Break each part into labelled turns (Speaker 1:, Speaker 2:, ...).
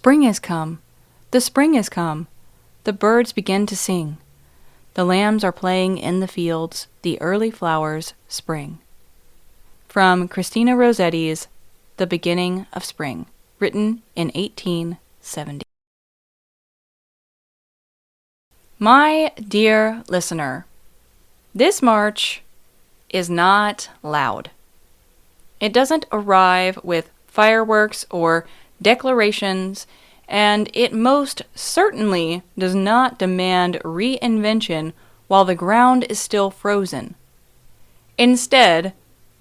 Speaker 1: Spring is come, the spring is come, the birds begin to sing. The lambs are playing in the fields, the early flowers spring. From Christina Rossetti's The Beginning of Spring, written in 1870. My dear listener, this March is not loud. It doesn't arrive with fireworks or declarations, and it most certainly does not demand reinvention while the ground is still frozen. Instead,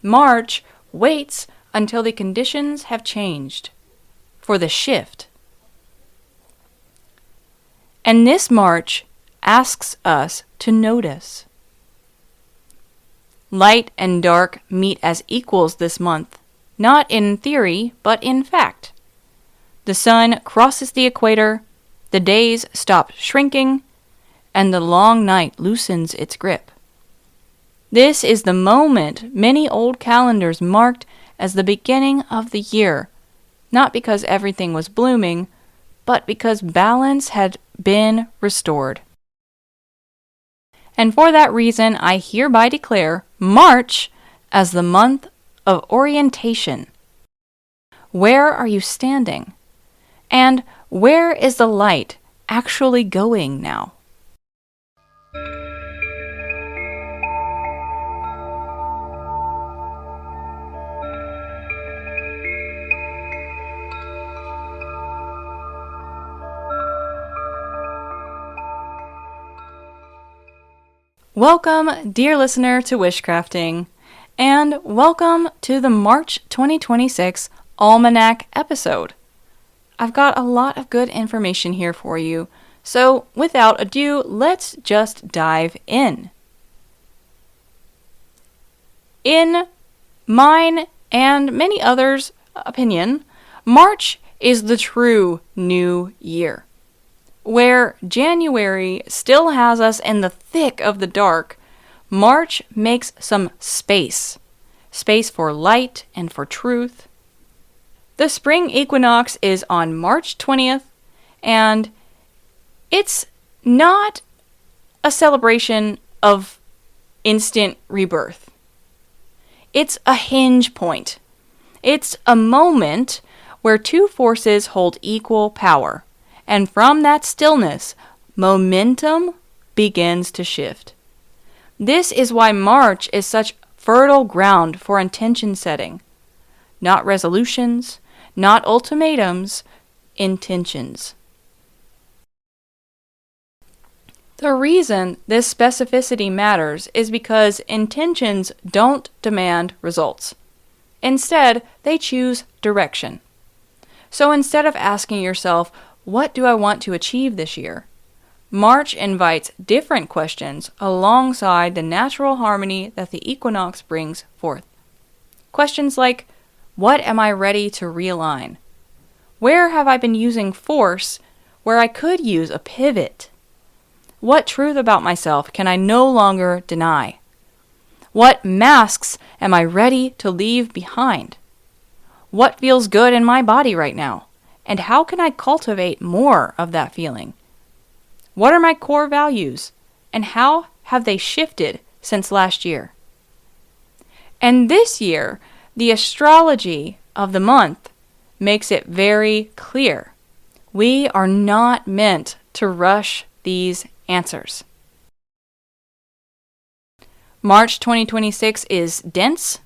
Speaker 1: March waits until the conditions have changed for the shift. And this March asks us to notice. Light and dark meet as equals this month, not in theory, but in fact. The sun crosses the equator, the days stop shrinking, and the long night loosens its grip. This is the moment many old calendars marked as the beginning of the year, not because everything was blooming, but because balance had been restored. And for that reason, I hereby declare March as the month of orientation. Where are you standing? And where is the light actually going now? Welcome, dear listener, to Wishcrafting, and welcome to the March 2026 Almanac episode. I've got a lot of good information here for you, so without ado, let's just dive in. In mine and many others' opinion, March is the true new year. Where January still has us in the thick of the dark, March makes some space for light and for truth. The spring equinox is on March 20th, and it's not a celebration of instant rebirth. It's a hinge point. It's a moment where two forces hold equal power. And from that stillness, momentum begins to shift. This is why March is such fertile ground for intention setting. Not resolutions, not ultimatums, intentions. The reason this specificity matters is because intentions don't demand results. Instead, they choose direction. So instead of asking yourself, what do I want to achieve this year? March invites different questions alongside the natural harmony that the equinox brings forth. Questions like, what am I ready to realign? Where have I been using force where I could use a pivot? What truth about myself can I no longer deny? What masks am I ready to leave behind? What feels good in my body right now? And how can I cultivate more of that feeling? What are my core values? And how have they shifted since last year? And this year, the astrology of the month makes it very clear. We are not meant to rush these answers. March 2026 is dense,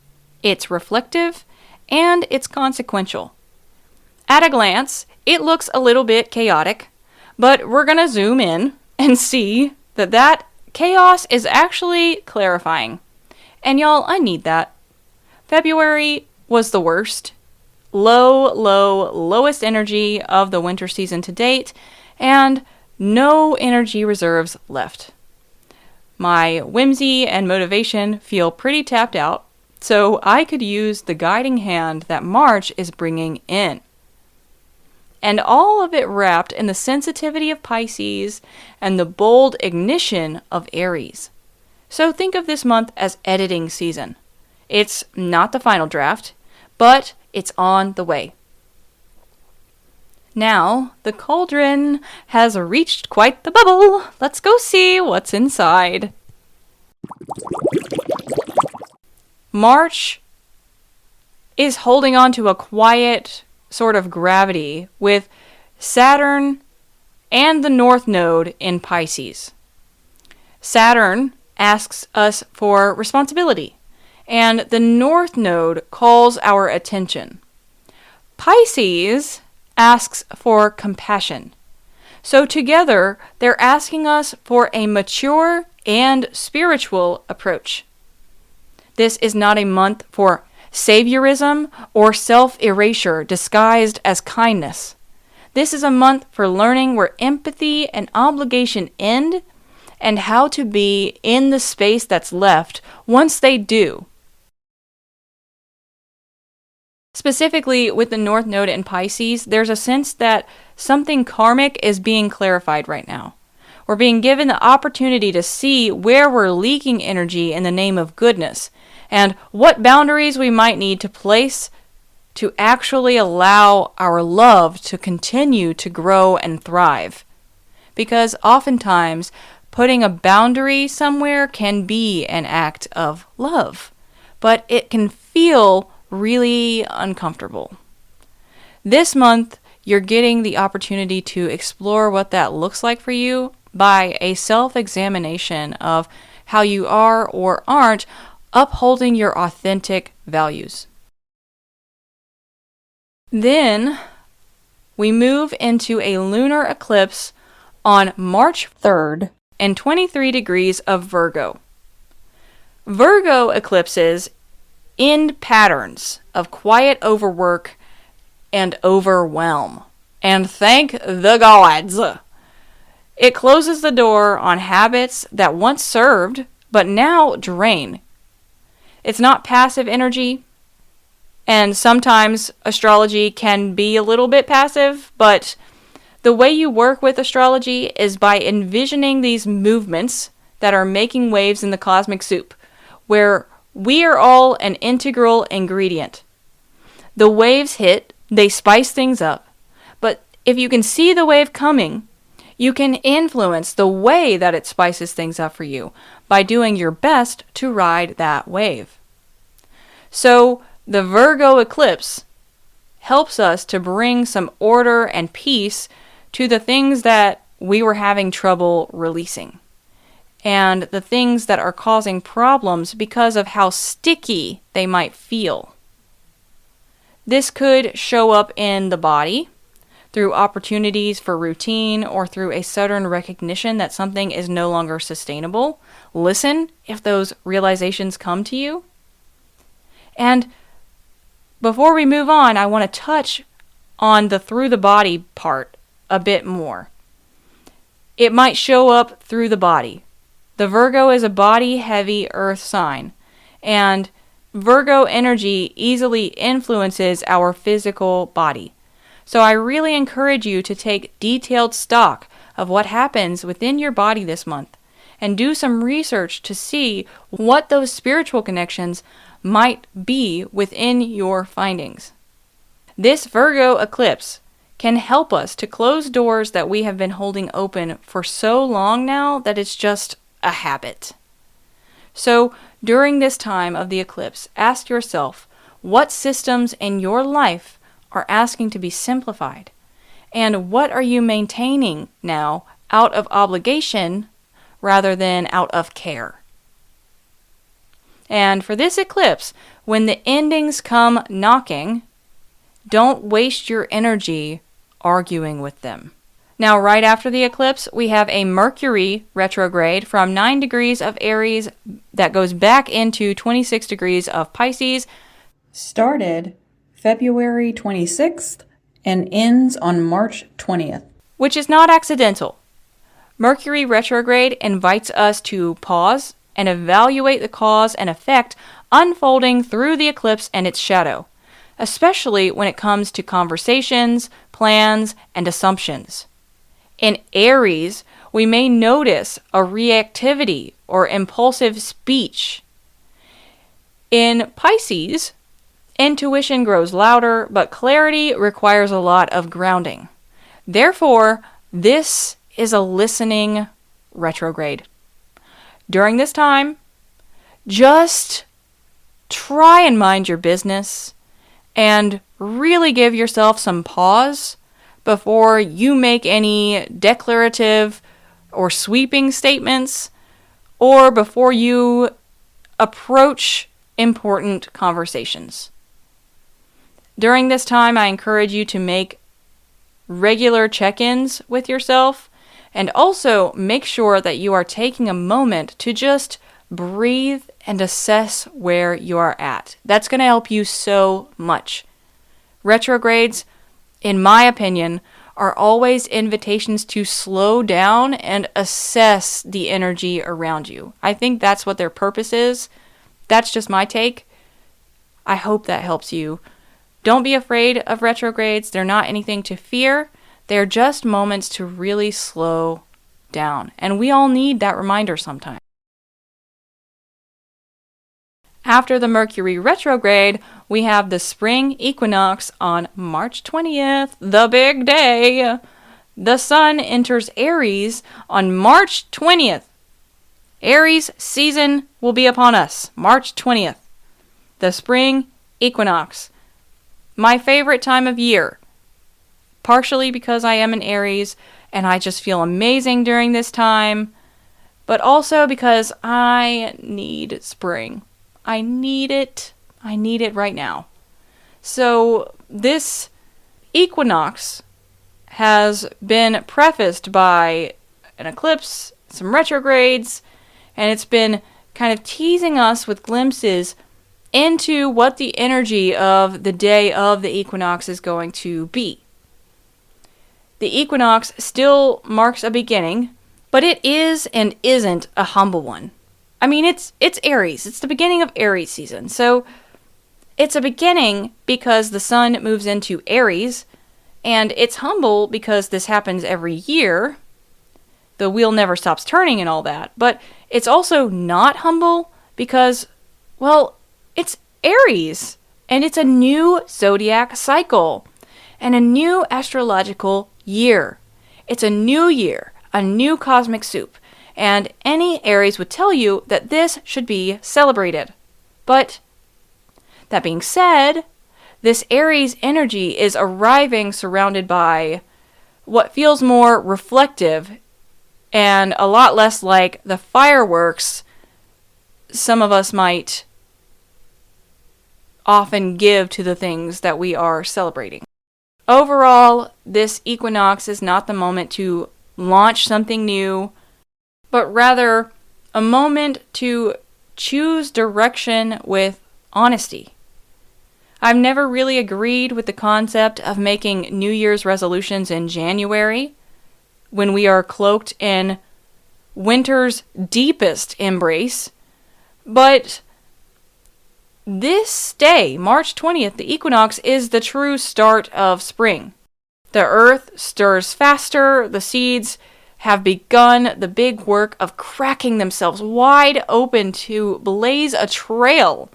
Speaker 1: it's reflective, and it's consequential. At a glance, it looks a little bit chaotic, but we're going to zoom in and see that chaos is actually clarifying. And y'all, I need that. February was the worst. Lowest energy of the winter season to date, and no energy reserves left. My whimsy and motivation feel pretty tapped out, so I could use the guiding hand that March is bringing in. And all of it wrapped in the sensitivity of Pisces and the bold ignition of Aries. So think of this month as editing season. It's not the final draft, but it's on the way. Now, the cauldron has reached quite the bubble. Let's go see what's inside. March is holding on to a quiet sort of gravity with Saturn and the North Node in Pisces. Saturn asks us for responsibility, and the North Node calls our attention. Pisces asks for compassion. So together, they're asking us for a mature and spiritual approach. This is not a month for saviorism or self-erasure disguised as kindness. This is a month for learning where empathy and obligation end and how to be in the space that's left once they do. Specifically, with the North Node in Pisces, there's a sense that something karmic is being clarified right now. We're being given the opportunity to see where we're leaking energy in the name of goodness, and what boundaries we might need to place to actually allow our love to continue to grow and thrive. Because oftentimes, putting a boundary somewhere can be an act of love, but it can feel really uncomfortable. This month, you're getting the opportunity to explore what that looks like for you by a self-examination of how you are or aren't upholding your authentic values. Then, we move into a lunar eclipse on March 3rd and 23 degrees of Virgo. Virgo eclipses end patterns of quiet overwork and overwhelm. And thank the gods! It closes the door on habits that once served, but now drain. It's not passive energy, and sometimes astrology can be a little bit passive, but the way you work with astrology is by envisioning these movements that are making waves in the cosmic soup, where we are all an integral ingredient. The waves hit, they spice things up, but if you can see the wave coming, you can influence the way that it spices things up for you by doing your best to ride that wave. So, the Virgo eclipse helps us to bring some order and peace to the things that we were having trouble releasing, and the things that are causing problems because of how sticky they might feel. This could show up in the body through opportunities for routine or through a sudden recognition that something is no longer sustainable. Listen if those realizations come to you. And before we move on, I want to touch on the through the body part a bit more. It might show up through the body. The Virgo is a body-heavy earth sign, and Virgo energy easily influences our physical body. So I really encourage you to take detailed stock of what happens within your body this month, and do some research to see what those spiritual connections might be within your findings. This Virgo eclipse can help us to close doors that we have been holding open for so long now that it's just a habit. So, during this time of the eclipse, ask yourself what systems in your life are asking to be simplified, and what are you maintaining now out of obligation rather than out of care. And for this eclipse, when the endings come knocking, don't waste your energy arguing with them. Now, right after the eclipse, we have a Mercury retrograde from 9 degrees of Aries that goes back into 26 degrees of Pisces. Started February 26th and ends on March 20th. Which is not accidental. Mercury retrograde invites us to pause and evaluate the cause and effect unfolding through the eclipse and its shadow, especially when it comes to conversations, plans, and assumptions. In Aries, we may notice a reactivity or impulsive speech. In Pisces, intuition grows louder, but clarity requires a lot of grounding. Therefore, this is a listening retrograde. During this time, just try and mind your business and really give yourself some pause before you make any declarative or sweeping statements, or before you approach important conversations. During this time, I encourage you to make regular check-ins with yourself, and also make sure that you are taking a moment to just breathe and assess where you are at. That's going to help you so much. Retrogrades, in my opinion, are always invitations to slow down and assess the energy around you. I think that's what their purpose is. That's just my take. I hope that helps you. Don't be afraid of retrogrades. They're not anything to fear. They're just moments to really slow down. And we all need that reminder sometimes. After the Mercury retrograde, we have the spring equinox on March 20th, the big day. The sun enters Aries on March 20th. Aries season will be upon us, March 20th. The spring equinox. My favorite time of year. Partially because I am an Aries and I just feel amazing during this time, but also because I need spring. I need it. I need it right now. So this equinox has been prefaced by an eclipse, some retrogrades, and it's been kind of teasing us with glimpses into what the energy of the day of the equinox is going to be. The equinox still marks a beginning, but it is and isn't a humble one. I mean, it's Aries. It's the beginning of Aries season. So it's a beginning because the sun moves into Aries, and it's humble because this happens every year. The wheel never stops turning and all that. But it's also not humble because, well, it's Aries, and it's a new zodiac cycle and a new astrological year. It's a new year, a new cosmic soup. And any Aries would tell you that this should be celebrated. But that being said, this Aries energy is arriving surrounded by what feels more reflective and a lot less like the fireworks some of us might often give to the things that we are celebrating. Overall, this equinox is not the moment to launch something new, but rather a moment to choose direction with honesty. I've never really agreed with the concept of making New Year's resolutions in January, when we are cloaked in winter's deepest embrace, but this day, March 20th, the equinox, is the true start of spring. The earth stirs faster, the seeds have begun the big work of cracking themselves wide open to blaze a trail,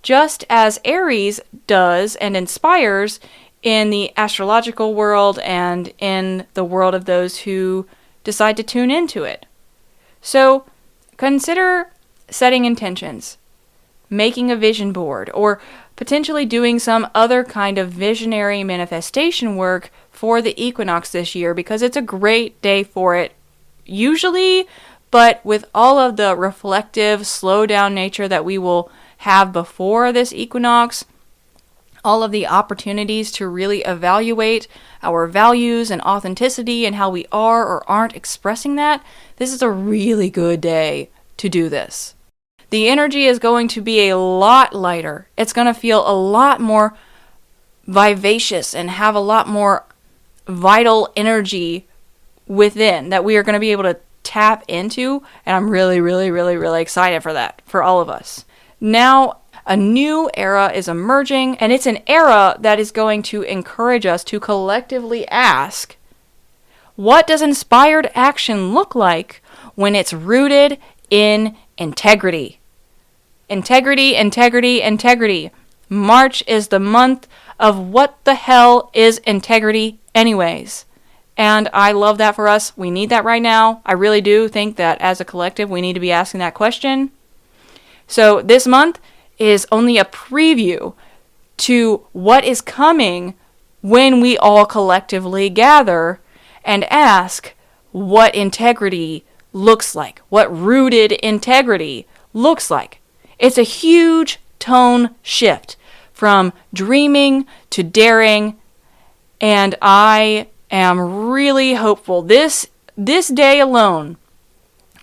Speaker 1: just as Aries does and inspires in the astrological world and in the world of those who decide to tune into it. So consider setting intentions, making a vision board, or potentially doing some other kind of visionary manifestation work for the equinox this year, because it's a great day for it usually, but with all of the reflective, slow down nature that we will have before this equinox, all of the opportunities to really evaluate our values and authenticity and how we are or aren't expressing that, this is a really good day to do this. The energy is going to be a lot lighter. It's going to feel a lot more vivacious and have a lot more vital energy within that we are going to be able to tap into. And I'm really, really, really, really excited for that, for all of us. Now, a new era is emerging, and it's an era that is going to encourage us to collectively ask, what does inspired action look like when it's rooted in integrity? Integrity, integrity, integrity. March is the month of what the hell is integrity anyways. And I love that for us. We need that right now. I really do think that as a collective, we need to be asking that question. So this month is only a preview to what is coming when we all collectively gather and ask what integrity looks like, what rooted integrity looks like. It's a huge tone shift from dreaming to daring, and I am really hopeful. This day alone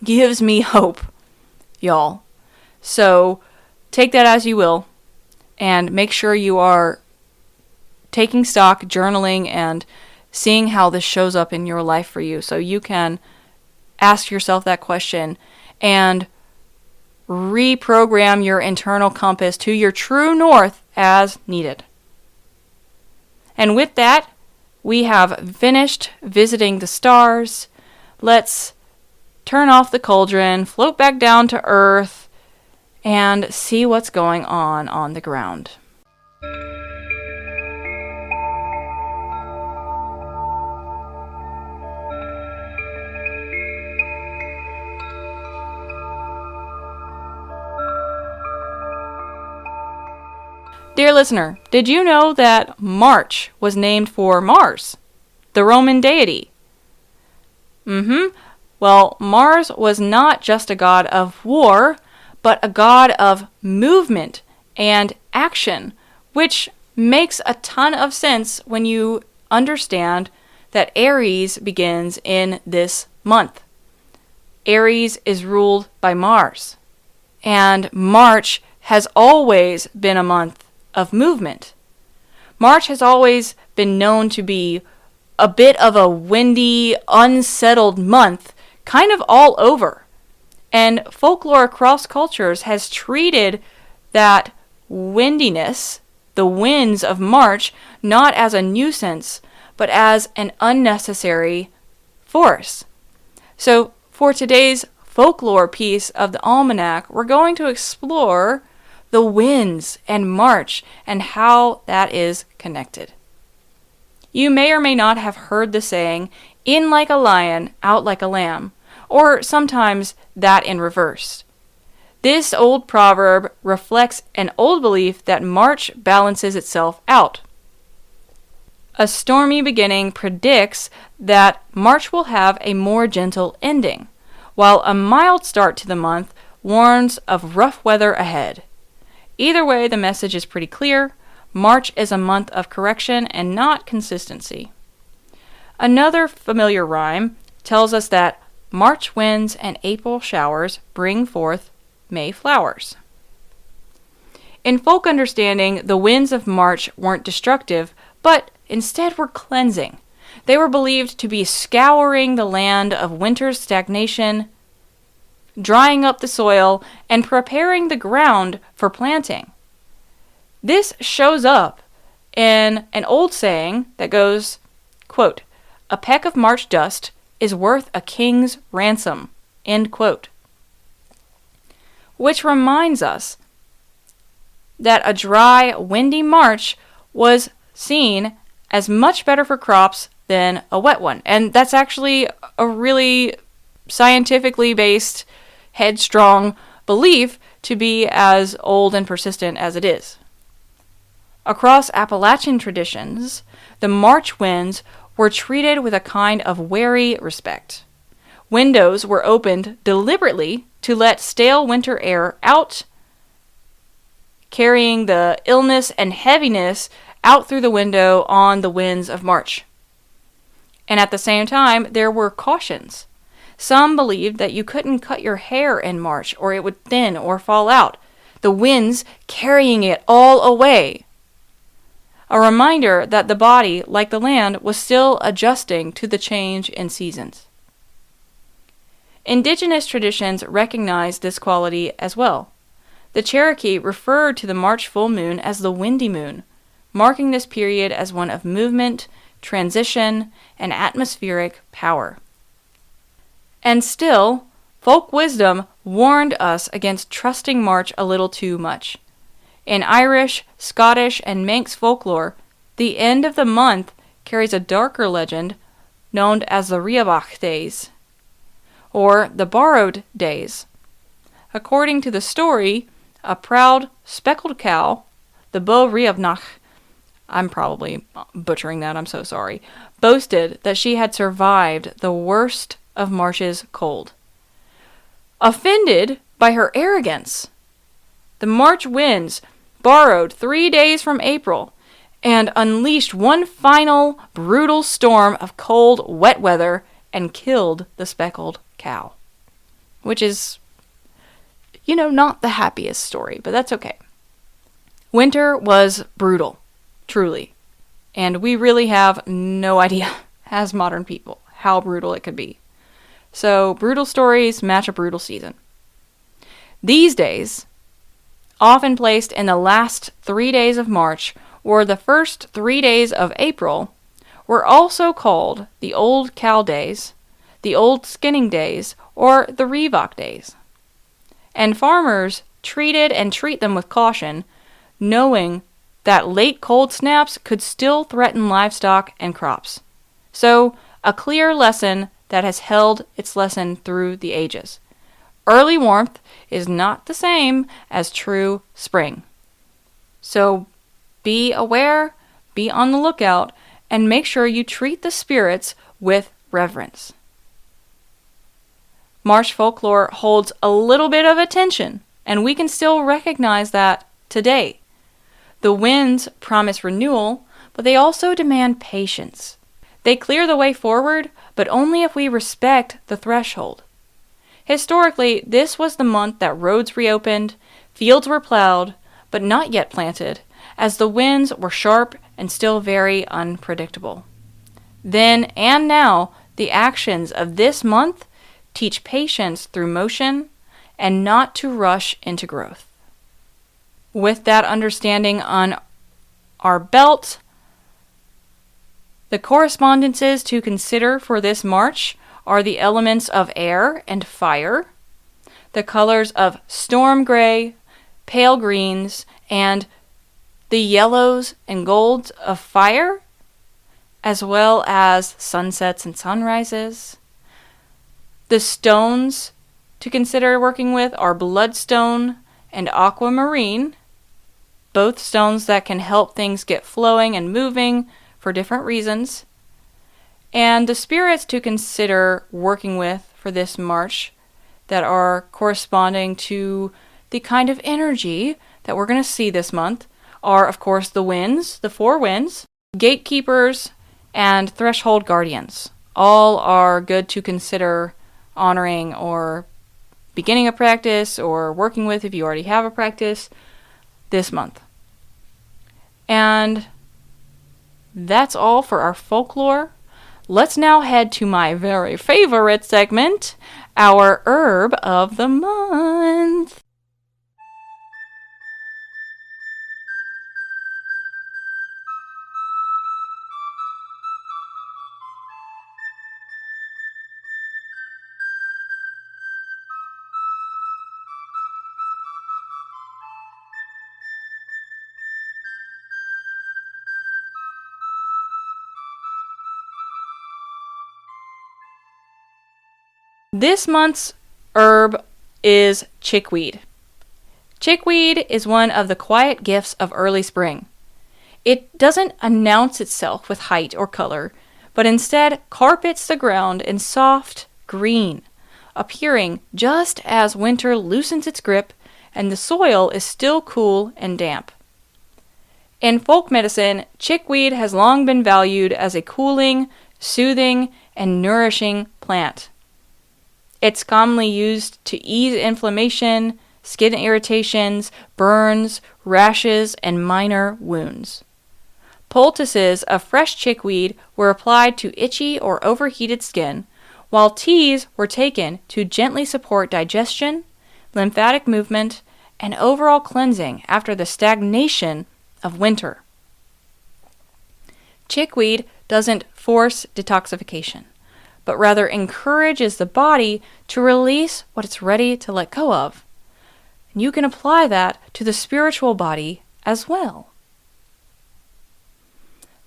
Speaker 1: gives me hope, y'all. So take that as you will, and make sure you are taking stock, journaling, and seeing how this shows up in your life for you, so you can ask yourself that question and reprogram your internal compass to your true north as needed. And with that, we have finished visiting the stars. Let's turn off the cauldron, float back down to earth, and see what's going on the ground. Dear listener, did you know that March was named for Mars, the Roman deity? Well, Mars was not just a god of war, but a god of movement and action, which makes a ton of sense when you understand that Aries begins in this month. Aries is ruled by Mars, and March has always been a month of movement. March has always been known to be a bit of a windy, unsettled month, kind of all over. And folklore across cultures has treated that windiness, the winds of March, not as a nuisance, but as an unnecessary force. So for today's folklore piece of the almanac, we're going to explore the winds and March and how that is connected. You may or may not have heard the saying, in like a lion, out like a lamb, or sometimes that in reverse. This old proverb reflects an old belief that March balances itself out. A stormy beginning predicts that March will have a more gentle ending, while a mild start to the month warns of rough weather ahead. Either way, the message is pretty clear. March is a month of correction and not consistency. Another familiar rhyme tells us that March winds and April showers bring forth May flowers. In folk understanding, the winds of March weren't destructive, but instead were cleansing. They were believed to be scouring the land of winter's stagnation, drying up the soil, and preparing the ground for planting. This shows up in an old saying that goes, quote, "A peck of March dust is worth a king's ransom," end quote. Which reminds us that a dry, windy March was seen as much better for crops than a wet one. And that's actually a really scientifically based headstrong belief to be as old and persistent as it is. Across Appalachian traditions, the March winds were treated with a kind of wary respect. Windows were opened deliberately to let stale winter air out, carrying the illness and heaviness out through the window on the winds of March. And at the same time, there were cautions. Some believed that you couldn't cut your hair in March or it would thin or fall out, the winds carrying it all away. A reminder that the body, like the land, was still adjusting to the change in seasons. Indigenous traditions recognized this quality as well. The Cherokee referred to the March full moon as the windy moon, marking this period as one of movement, transition, and atmospheric power. And still, folk wisdom warned us against trusting March a little too much. In Irish, Scottish, and Manx folklore, the end of the month carries a darker legend known as the Riabach days, or the borrowed days. According to the story, a proud speckled cow, the Bo Riabnach, I'm probably butchering that, I'm so sorry, boasted that she had survived the worst of March's cold. Offended by her arrogance, the March winds borrowed 3 days from April and unleashed one final brutal storm of cold, wet weather and killed the speckled cow. Which is, not the happiest story, but that's okay. Winter was brutal, truly. And we really have no idea, as modern people, how brutal it could be. So, brutal stories match a brutal season. These days, often placed in the last 3 days of March or the first 3 days of April, were also called the Old Cow Days, the Old Skinning Days, or the Reebok Days. And farmers treated and treat them with caution, knowing that late cold snaps could still threaten livestock and crops. So, a clear lesson that has held its lesson through the ages. Early warmth is not the same as true spring. So, be aware, be on the lookout, and make sure you treat the spirits with reverence. March folklore holds a little bit of attention, and we can still recognize that today. The winds promise renewal, but they also demand patience. They clear the way forward, but only if we respect the threshold. Historically, this was the month that roads reopened, fields were plowed, but not yet planted, as the winds were sharp and still very unpredictable. Then and now, the actions of this month teach patience through motion and not to rush into growth. With that understanding on our belt, the correspondences to consider for this March are the elements of air and fire, the colors of storm gray, pale greens, and the yellows and golds of fire, as well as sunsets and sunrises. The stones to consider working with are bloodstone and aquamarine, both stones that can help things get flowing and moving for different reasons. And the spirits to consider working with for this March that are corresponding to the kind of energy that we're going to see this month are, of course, the winds, the 4 winds, gatekeepers, and threshold guardians. All are good to consider honoring or beginning a practice or working with if you already have a practice this month. And that's all for our folklore. Let's now head to my very favorite segment, our herb of the month. This month's herb is chickweed. Chickweed is one of the quiet gifts of early spring. It doesn't announce itself with height or color, but instead carpets the ground in soft green, appearing just as winter loosens its grip and the soil is still cool and damp. In folk medicine, chickweed has long been valued as a cooling, soothing, and nourishing plant. It's commonly used to ease inflammation, skin irritations, burns, rashes, and minor wounds. Poultices of fresh chickweed were applied to itchy or overheated skin, while teas were taken to gently support digestion, lymphatic movement, and overall cleansing after the stagnation of winter. Chickweed doesn't force detoxification, but rather encourages the body to release what it's ready to let go of. And you can apply that to the spiritual body as well.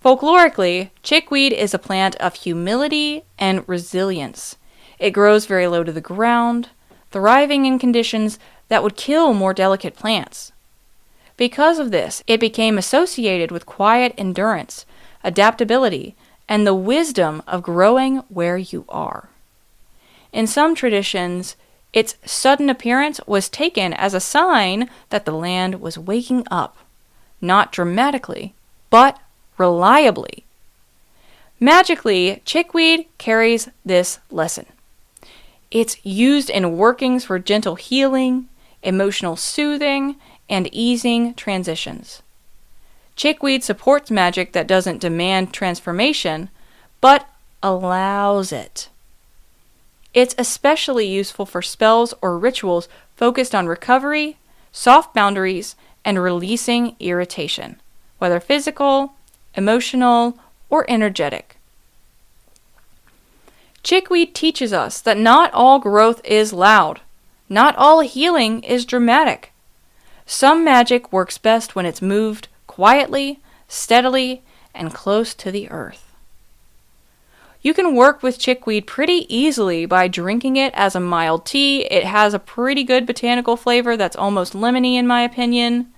Speaker 1: Folklorically, chickweed is a plant of humility and resilience. It grows very low to the ground, thriving in conditions that would kill more delicate plants. Because of this, it became associated with quiet endurance, adaptability, and the wisdom of growing where you are. In some traditions, its sudden appearance was taken as a sign that the land was waking up, not dramatically, but reliably. Magically, chickweed carries this lesson. It's used in workings for gentle healing, emotional soothing, and easing transitions. Chickweed supports magic that doesn't demand transformation, but allows it. It's especially useful for spells or rituals focused on recovery, soft boundaries, and releasing irritation, whether physical, emotional, or energetic. Chickweed teaches us that not all growth is loud. Not all healing is dramatic. Some magic works best when it's moved quietly, steadily, and close to the earth. You can work with chickweed pretty easily by drinking it as a mild tea. It has a pretty good botanical flavor that's almost lemony in my opinion.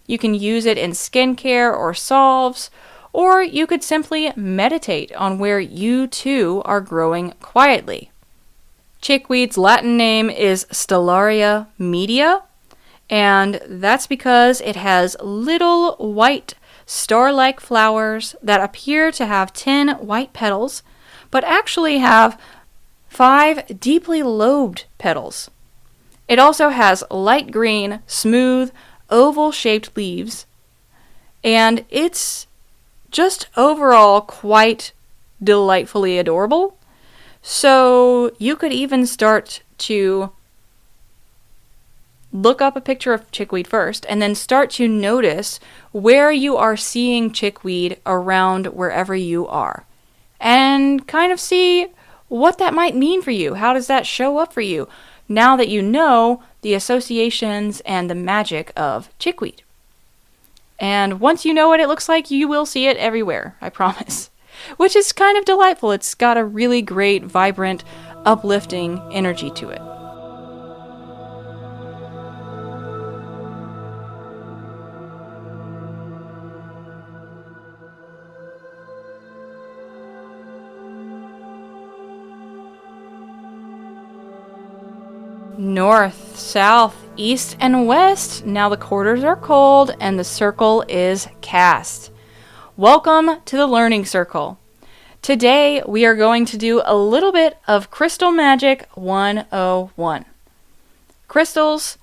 Speaker 1: You can use it in skincare or salves, or you could simply meditate on where you too are growing quietly. Chickweed's Latin name is Stellaria media, and that's because it has little white star-like flowers that appear to have 10 white petals, but actually have 5 deeply lobed petals. It also has light green, smooth, oval-shaped leaves, and it's just overall quite delightfully adorable. So you could even start to look up a picture of chickweed first, and then start to notice where you are seeing chickweed around wherever you are. And kind of see what that might mean for you. How does that show up for you now that you know the associations and the magic of chickweed? And once you know what it looks like, you will see it everywhere, I promise. Which is kind of delightful. It's got a really great, vibrant, uplifting energy to it. North, south, east, and west. Now the quarters are cold and the circle is cast. Welcome to the Learning Circle. Today we are going to do a little bit of Crystal Magic 101. Crystals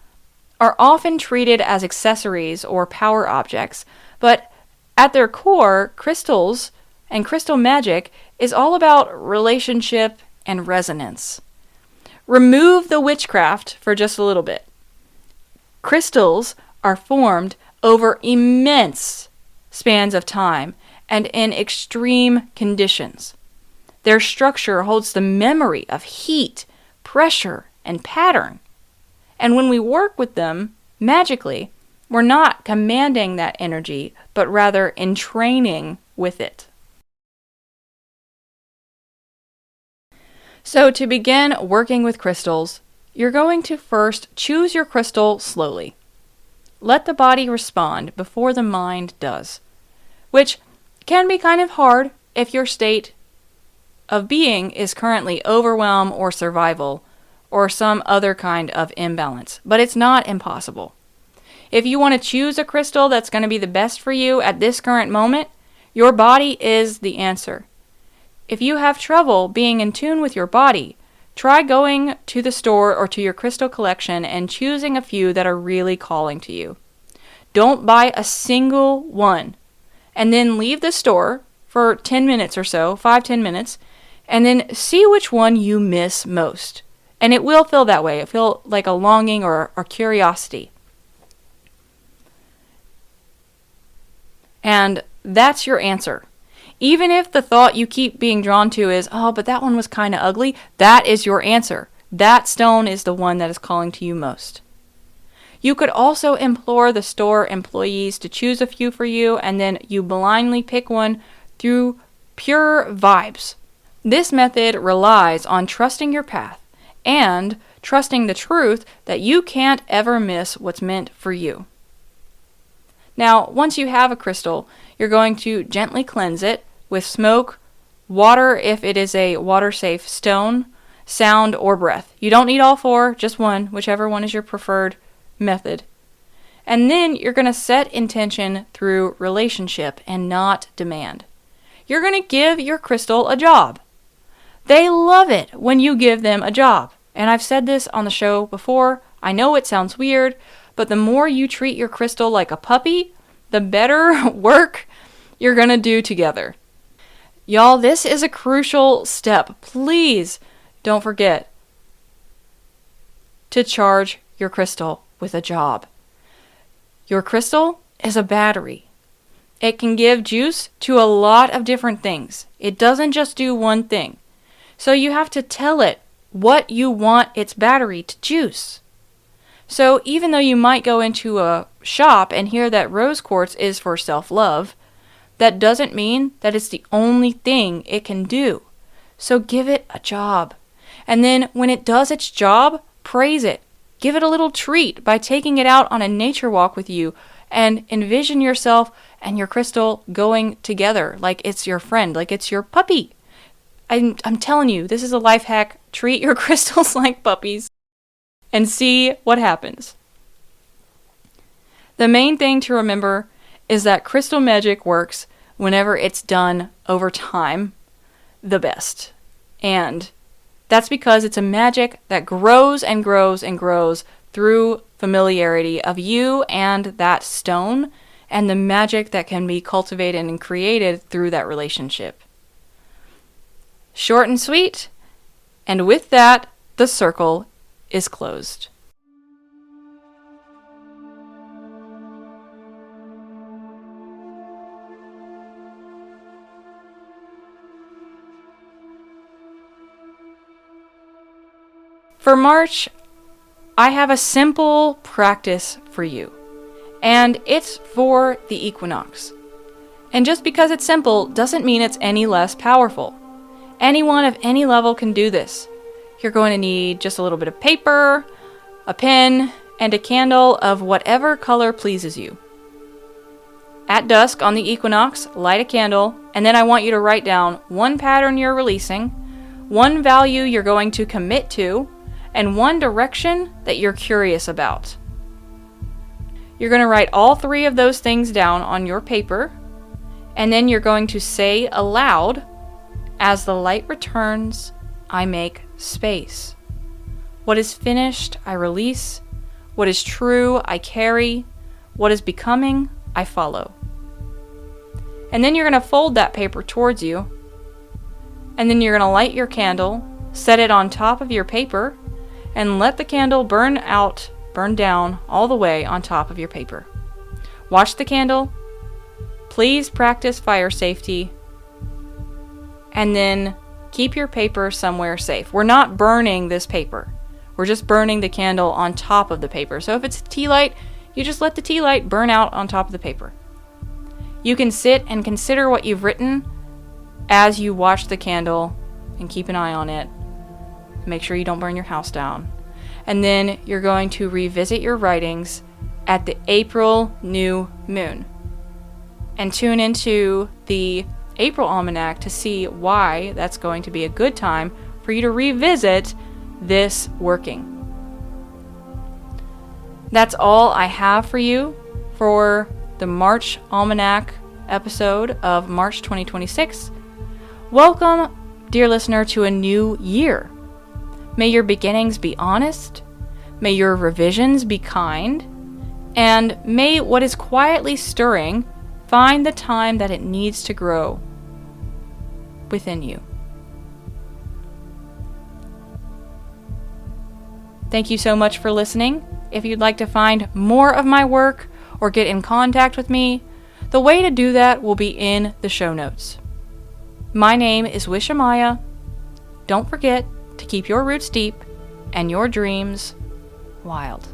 Speaker 1: are often treated as accessories or power objects, but at their core, crystals and crystal magic is all about relationship and resonance. Remove the witchcraft for just a little bit. Crystals are formed over immense spans of time and in extreme conditions. Their structure holds the memory of heat, pressure, and pattern. And when we work with them magically, we're not commanding that energy, but rather entraining with it. So to begin working with crystals, you're going to first choose your crystal slowly. Let the body respond before the mind does, which can be kind of hard if your state of being is currently overwhelm or survival or some other kind of imbalance, but it's not impossible. If you want to choose a crystal that's going to be the best for you at this current moment, your body is the answer. If you have trouble being in tune with your body, try going to the store or to your crystal collection and choosing a few that are really calling to you. Don't buy a single one and then leave the store for 10 minutes or so, 5-10 minutes, and then see which one you miss most. And it will feel that way. It will feel like a longing or curiosity. And that's your answer. Even if the thought you keep being drawn to is, oh, but that one was kind of ugly, that is your answer. That stone is the one that is calling to you most. You could also implore the store employees to choose a few for you, and then you blindly pick one through pure vibes. This method relies on trusting your path and trusting the truth that you can't ever miss what's meant for you. Now, once you have a crystal, you're going to gently cleanse it with smoke, water if it is a water-safe stone, sound, or breath. You don't need all four, just one, whichever one is your preferred method. And then you're going to set intention through relationship and not demand. You're going to give your crystal a job. They love it when you give them a job. And I've said this on the show before. I know it sounds weird, but the more you treat your crystal like a puppy, the better work you're going to do together. Y'all, this is a crucial step. Please don't forget to charge your crystal with a job. Your crystal is a battery. It can give juice to a lot of different things. It doesn't just do one thing. So you have to tell it what you want its battery to juice. So even though you might go into a shop and hear that rose quartz is for self-love, that doesn't mean that it's the only thing it can do. So give it a job. And then when it does its job, praise it. Give it a little treat by taking it out on a nature walk with you, and envision yourself and your crystal going together like it's your friend, like it's your puppy. I'm telling you, this is a life hack. Treat your crystals like puppies and see what happens. The main thing to remember is that crystal magic works whenever it's done over time the best. And that's because it's a magic that grows and grows and grows through familiarity of you and that stone, and the magic that can be cultivated and created through that relationship. Short and sweet, and with that, the circle is closed. For March, I have a simple practice for you, and it's for the equinox. And just because it's simple doesn't mean it's any less powerful. Anyone of any level can do this. You're going to need just a little bit of paper, a pen, and a candle of whatever color pleases you. At dusk on the equinox, light a candle, and then I want you to write down one pattern you're releasing, one value you're going to commit to, and one direction that you're curious about. You're going to write all three of those things down on your paper, and then you're going to say aloud, "As the light returns, I make space. What is finished, I release. What is true, I carry. What is becoming, I follow." And then you're going to fold that paper towards you, and then you're going to light your candle, set it on top of your paper, and let the candle burn down all the way on top of your paper. Watch the candle. Please practice fire safety. And then keep your paper somewhere safe. We're not burning this paper. We're just burning the candle on top of the paper. So if it's tea light, you just let the tea light burn out on top of the paper. You can sit and consider what you've written as you watch the candle and keep an eye on it. Make sure you don't burn your house down. And then you're going to revisit your writings at the April new moon. And tune into the April Almanac to see why that's going to be a good time for you to revisit this working. That's all I have for you for the March Almanac episode of March 2026. Welcome, dear listener, to a new year. May your beginnings be honest, may your revisions be kind, and may what is quietly stirring find the time that it needs to grow within you. Thank you so much for listening. If you'd like to find more of my work or get in contact with me, the way to do that will be in the show notes. My name is Wishamaya. Don't forget to keep your roots deep and your dreams wild.